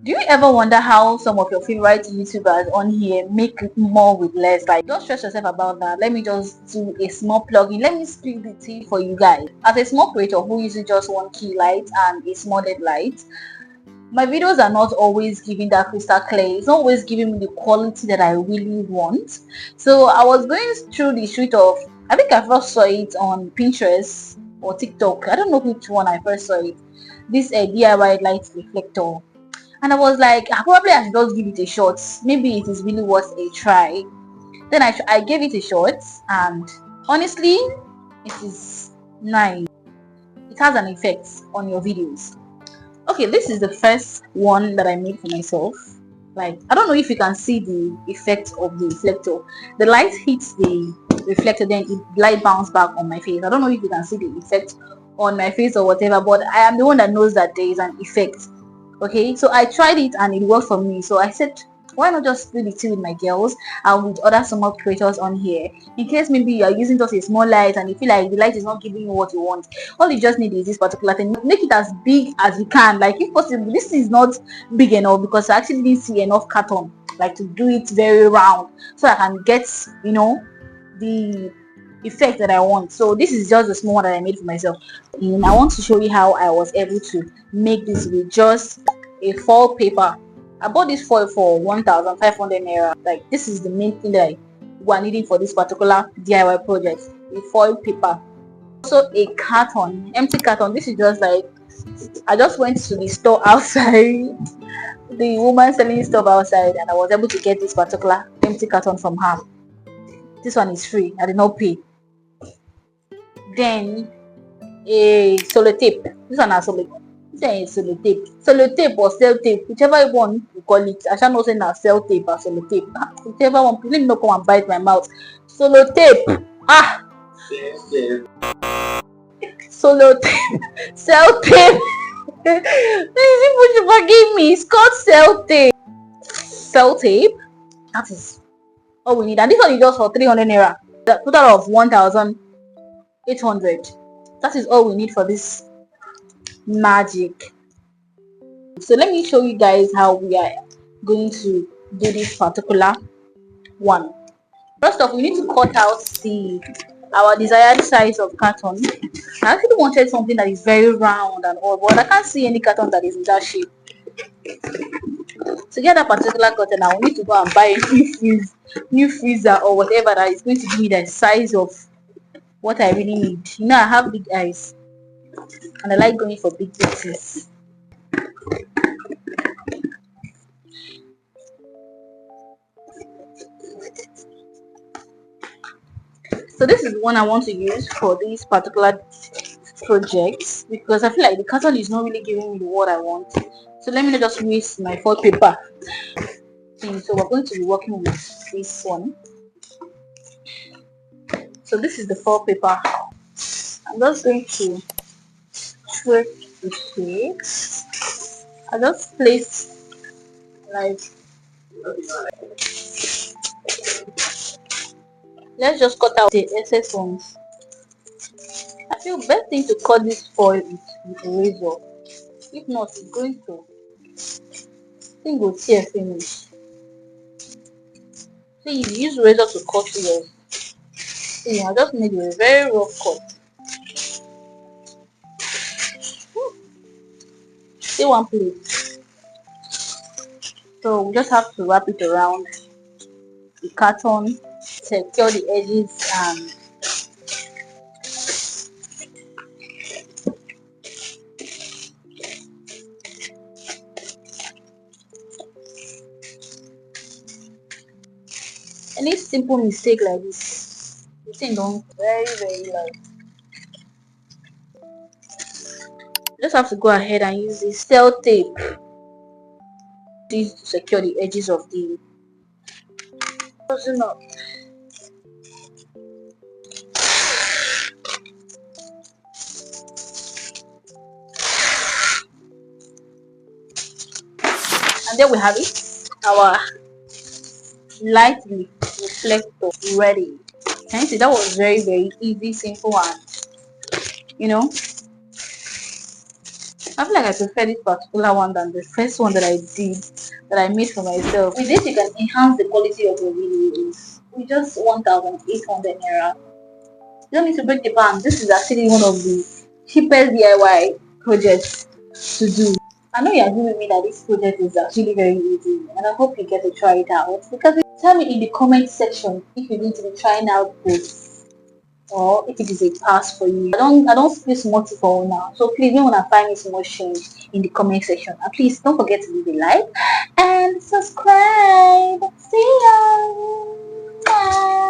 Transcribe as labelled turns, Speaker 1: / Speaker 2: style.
Speaker 1: Do you ever wonder how some of your favorite YouTubers on here make more with less? Like, don't stress yourself about that. Let me just do a small plugin. Let me spill the tea for you guys. As a small creator who uses just one key light and a small LED light, my videos are not always giving that crystal clear. It's not always giving me the quality that I really want. So I was going through the street of, I think I first saw it on Pinterest or TikTok. I don't know which one I first saw it. This DIY light reflector. And I was like, probably I should just give it a shot. Maybe it is really worth a try. Then I gave it a shot, and honestly, it is nice. It has an effect on your videos. Okay, this is the first one that I made for myself. Like, I don't know if you can see the effect of the reflector. The light hits the reflector, then it light bounce back on my face. I don't know if you can see the effect on my face or whatever, but I am the one that knows that there is an effect. Okay, so I tried it and it worked for me. So I said, why not just split the tea with my girls and with other small creators on here, in case maybe you are using just a small light and you feel like the light is not giving you what you want. All you just need is this particular thing. Make it as big as you can. Like, if possible, this is not big enough because I actually didn't see enough carton, like, to do it very round so I can get, the effect that I want. So this is just the small one that I made for myself, and I want to show you how I was able to make this with just a foil paper. I bought this foil for 1,500 naira. Like, this is the main thing that I were needing for this particular DIY project: a foil paper. Also a carton, empty carton. This is just like, I just went to the store outside, the woman selling stuff outside, and I was able to get this particular empty carton from her. This one is free, I did not pay. Then a sellotape. This one has sellotape. Then a sellotape or cell tape, whichever one you call it. I shall not say now cell tape or sellotape. Whichever one, please not come and bite my mouth. Sellotape. Sellotape. Cell tape. Please, people should forgive me. It's called cell tape. Cell tape. That is all we need. And this one is just for 300 naira. The total of 1,800. That is all we need for this magic. So let me show you guys how we are going to do this particular one. First off, we need to cut out our desired size of carton. I actually wanted something that is very round and all, but I can't see any carton that is in that shape. To get that particular carton, I will need to go and buy a new freezer or whatever that is going to give me the size of what I really need. I have big eyes and I like going for big things. So this is the one I want to use for this particular project because I feel like the carton is not really giving me what I want. So let me not just waste my foil paper. So we're going to be working with this one. So this is the foil paper. I'm just going to trace the shape. I just place like, let's just cut out the excess ones. I feel best thing to cut this foil is with a razor. If not, it's going to, thing will tear finish. So you use razor to cut yours. See, I just made a very rough cut. See one place. So we just have to wrap it around the carton, secure the edges, and any simple mistake like this, the thing don't very light. Just have to go ahead and use the cell tape to secure the edges of the closing up. And there we have it, our light reflector ready. Can you see that was very easy, simple, and I feel like I prefer this particular one than the first one that I did, that I made for myself. With this, you can enhance the quality of your videos with just 1,800 naira. You don't need to break the bank. This is actually one of the cheapest DIY projects to do. I know you agree with me that this project is actually very easy, and I hope you get to try it out. Because tell me in the comment section if you're going to be trying out this, or if it is a pass for you. I don't space much for now. So please don't wanna find me so much change in the comment section. And please don't forget to leave a like and subscribe. See ya. Bye.